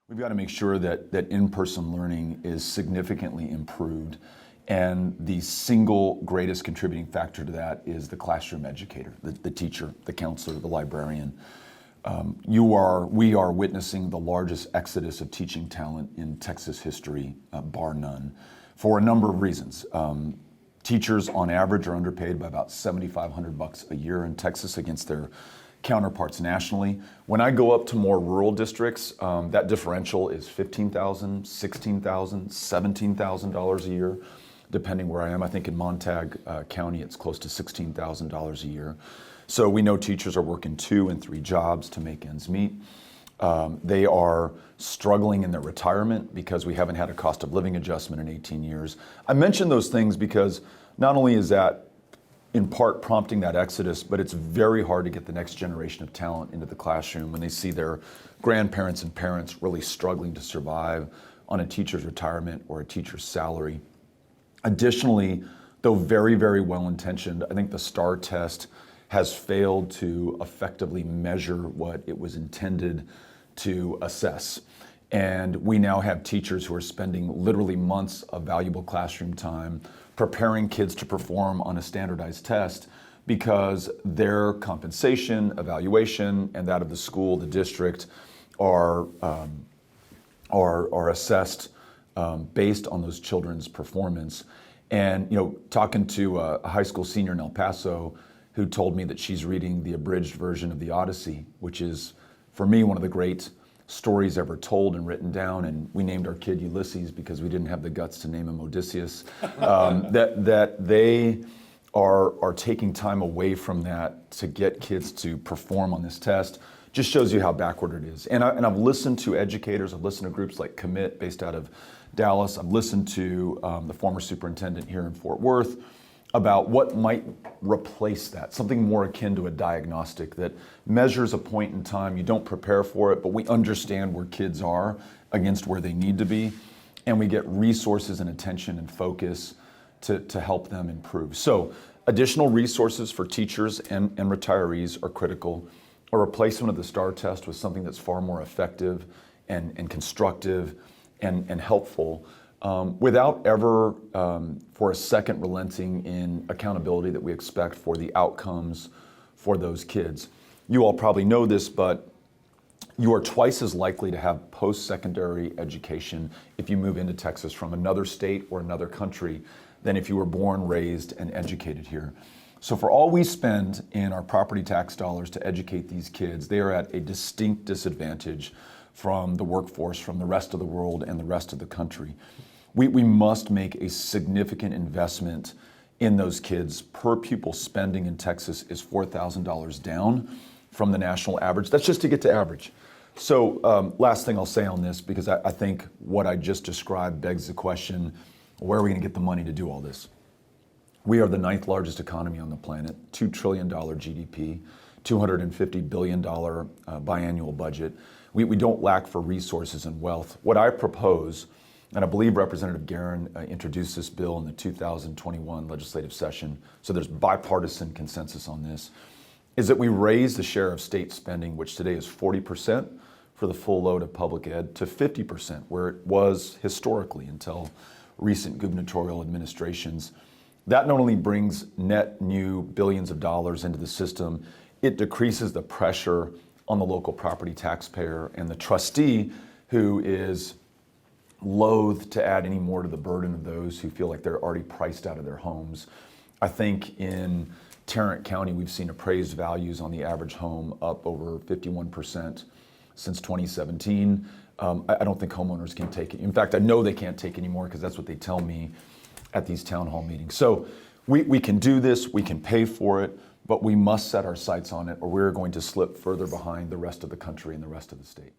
We've got to make sure that in-person learning is significantly improved. And the single greatest contributing factor to that is the classroom educator, the teacher, the counselor, the librarian. We are witnessing the largest exodus of teaching talent in Texas history, bar none, for a number of reasons. Teachers on average are underpaid by about $7,500 a year in Texas against their counterparts nationally. When I go up to more rural districts, that differential is $15,000, $16,000, $17,000 a year, depending where I am. I think in Montague County, it's close to $16,000 a year. So we know teachers are working 2 and 3 jobs to make ends meet. They are struggling in their retirement because we haven't had a cost of living adjustment in 18 years. I mention those things because not only is that in part prompting that exodus, but it's very hard to get the next generation of talent into the classroom when they see their grandparents and parents really struggling to survive on a teacher's retirement or a teacher's salary. Additionally, though very, very well-intentioned, I think the STAR test has failed to effectively measure what it was intended to assess. And we now have teachers who are spending literally months of valuable classroom time preparing kids to perform on a standardized test because their compensation, evaluation, and that of the school, the district, are assessed based on those children's performance. And talking to a high school senior in El Paso who told me that she's reading the abridged version of the Odyssey, which is, for me, one of the great stories ever told and written down, and we named our kid Ulysses because we didn't have the guts to name him Odysseus, that they are taking time away from that to get kids to perform on this test just shows you how backward it is. And I've listened to educators, I've listened to groups like Commit based out of Dallas, I've listened to the former superintendent here in Fort Worth about what might replace that, something more akin to a diagnostic that measures a point in time. You don't prepare for it, but we understand where kids are against where they need to be, and we get resources and attention and focus to help them improve. So additional resources for teachers and retirees are critical. A replacement of the STAR test with something that's far more effective and constructive and helpful, without ever for a second relenting in accountability that we expect for the outcomes for those kids. You all probably know this, but you are twice as likely to have post-secondary education if you move into Texas from another state or another country than if you were born, raised, and educated here. So for all we spend in our property tax dollars to educate these kids, they are at a distinct disadvantage from the workforce, from the rest of the world and the rest of the country. We must make a significant investment in those kids. Per pupil spending in Texas is $4,000 down from the national average. That's just to get to average. So last thing I'll say on this, because I think what I just described begs the question, where are we going to get the money to do all this? We are the 9th largest economy on the planet, $2 trillion GDP, $250 billion biannual budget. We don't lack for resources and wealth. What I propose, and I believe Representative Guerin introduced this bill in the 2021 legislative session, so there's bipartisan consensus on this, is that we raise the share of state spending, which today is 40% for the full load of public ed, to 50%, where it was historically until recent gubernatorial administrations. That not only brings net new billions of dollars into the system, it decreases the pressure on the local property taxpayer and the trustee who is loath to add any more to the burden of those who feel like they're already priced out of their homes. I think in Tarrant County, we've seen appraised values on the average home up over 51% since 2017. I don't think homeowners can take it. In fact, I know they can't take anymore because that's what they tell me at these town hall meetings. So we can do this, we can pay for it, but we must set our sights on it or we're going to slip further behind the rest of the country and the rest of the state.